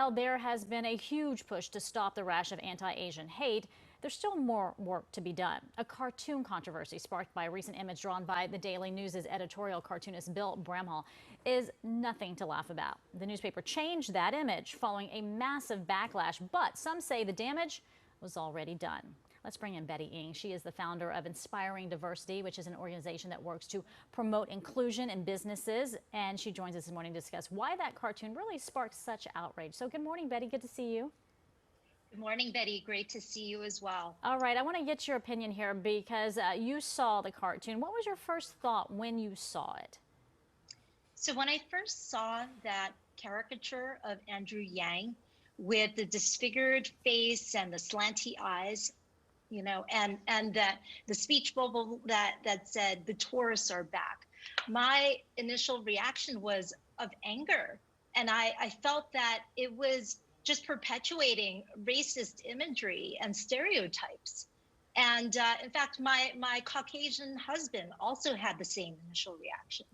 While there has been a huge push to stop the rash of anti-Asian hate, there's still more work to be done. A cartoon controversy sparked by a recent image drawn by the Daily News' editorial cartoonist Bill Bramhall is nothing to laugh about. The newspaper changed that image following a massive backlash, but some say the damage was already done. Let's bring in Betty Ng. She is the founder of Inspiring Diversity, which is an organization that works to promote inclusion in businesses. And she joins us this morning to discuss why that cartoon really sparked such outrage. So good morning, Betty. Good to see you. Good morning, Betty. Great to see you as well. All right. I want to get your opinion here because you saw the cartoon. What was your first thought when you saw it? So when I first saw that caricature of Andrew Yang with the disfigured face and the slanty eyes, you know, and the speech bubble that said the tourists are back, my initial reaction was of anger. And I felt that it was just perpetuating racist imagery and stereotypes. And in fact, my Caucasian husband also had the same initial reaction.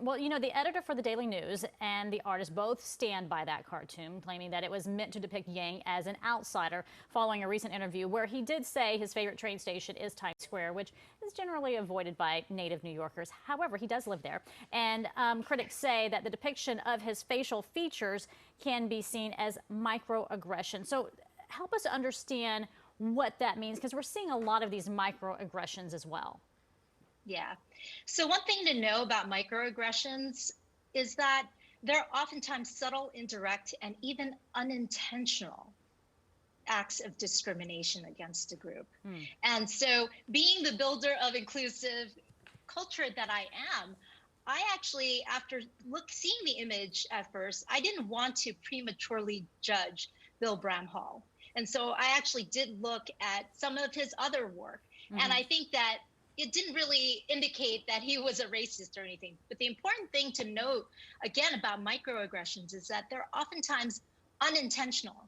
Well, you know, the editor for the Daily News and the artist both stand by that cartoon, claiming that it was meant to depict Yang as an outsider, following a recent interview where he did say his favorite train station is Times Square, which is generally avoided by native New Yorkers. However, he does live there. And critics say that the depiction of his facial features can be seen as microaggression. So help us understand what that means, because we're seeing a lot of these microaggressions as well. Yeah. So one thing to know about microaggressions is that they're oftentimes subtle, indirect, and even unintentional acts of discrimination against a group. And so being the builder of inclusive culture that I am, I actually, after seeing the image at first, I didn't want to prematurely judge Bill Bramhall. And so I actually did look at some of his other work. And I think that it didn't really indicate that he was a racist or anything. But the important thing to note, again, about microaggressions is that they're oftentimes unintentional.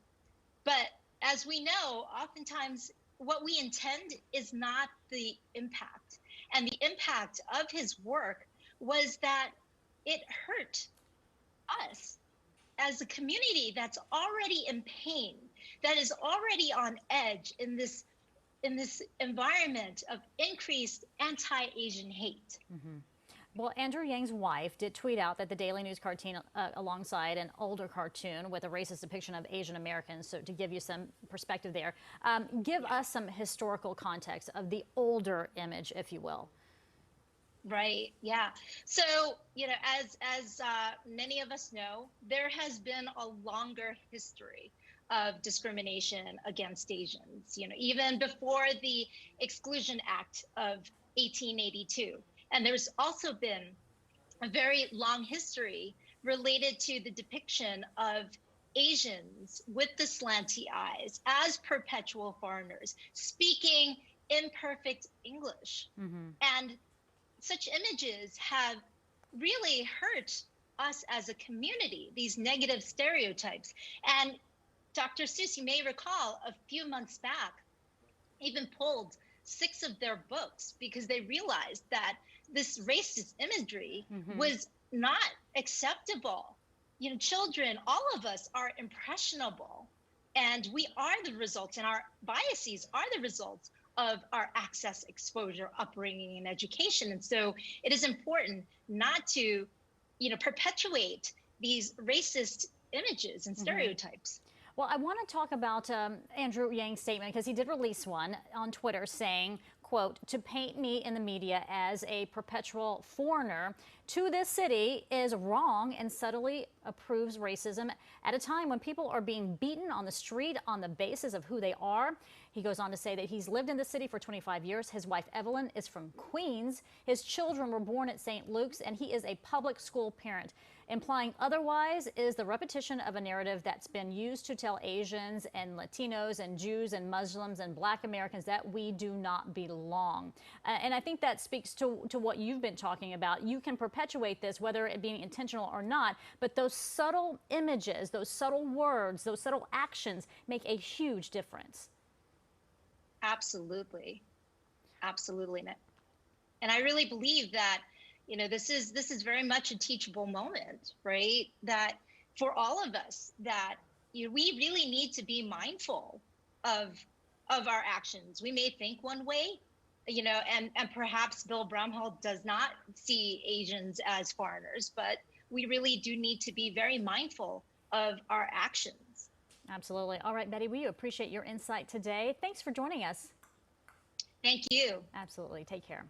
But as we know, oftentimes what we intend is not the impact. And the impact of his work was that it hurt us as a community that's already in pain, that is already on edge in this environment of increased anti-Asian hate. Well, Andrew Yang's wife did tweet out that the Daily News cartoon alongside an older cartoon with a racist depiction of Asian Americans. So to give you some perspective there, give us some historical context of the older image, if you will. Right. Yeah. So, you know, as many of us know, there has been a longer history of discrimination against Asians, you know, even before the Exclusion Act of 1882. And there's also been a very long history related to the depiction of Asians with the slanty eyes as perpetual foreigners, speaking imperfect English. And such images have really hurt us as a community, these negative stereotypes. And Dr. Seuss, you may recall, a few months back, even pulled 6 of their books because they realized that this racist imagery was not acceptable. You know, children, all of us are impressionable, and we are the results, and our biases are the results of our access, exposure, upbringing, and education. And so it is important not to, you know, perpetuate these racist images and stereotypes. Well, I want to talk about Andrew Yang's statement, because he did release one on Twitter saying, quote, "To paint me in the media as a perpetual foreigner to this city is wrong and subtly approves racism at a time when people are being beaten on the street on the basis of who they are." He goes on to say that he's lived in the city for 25 years. His wife, Evelyn, is from Queens. His children were born at St. Luke's, and he is a public school parent. Implying otherwise is the repetition of a narrative that's been used to tell Asians and Latinos and Jews and Muslims and Black Americans that we do not belong. And I think that speaks to what you've been talking about. You can perpetuate this, whether it being intentional or not, but those subtle images, those subtle words, those subtle actions make a huge difference. Absolutely. Absolutely. And I really believe that, you know, this is very much a teachable moment, right? That for all of us, that we really need to be mindful of our actions. We may think one way, and perhaps Bill Bramhall does not see Asians as foreigners, but we really do need to be very mindful of our actions. Absolutely. All right, Betty, we appreciate your insight today. Thanks for joining us. Thank you. Absolutely. Take care.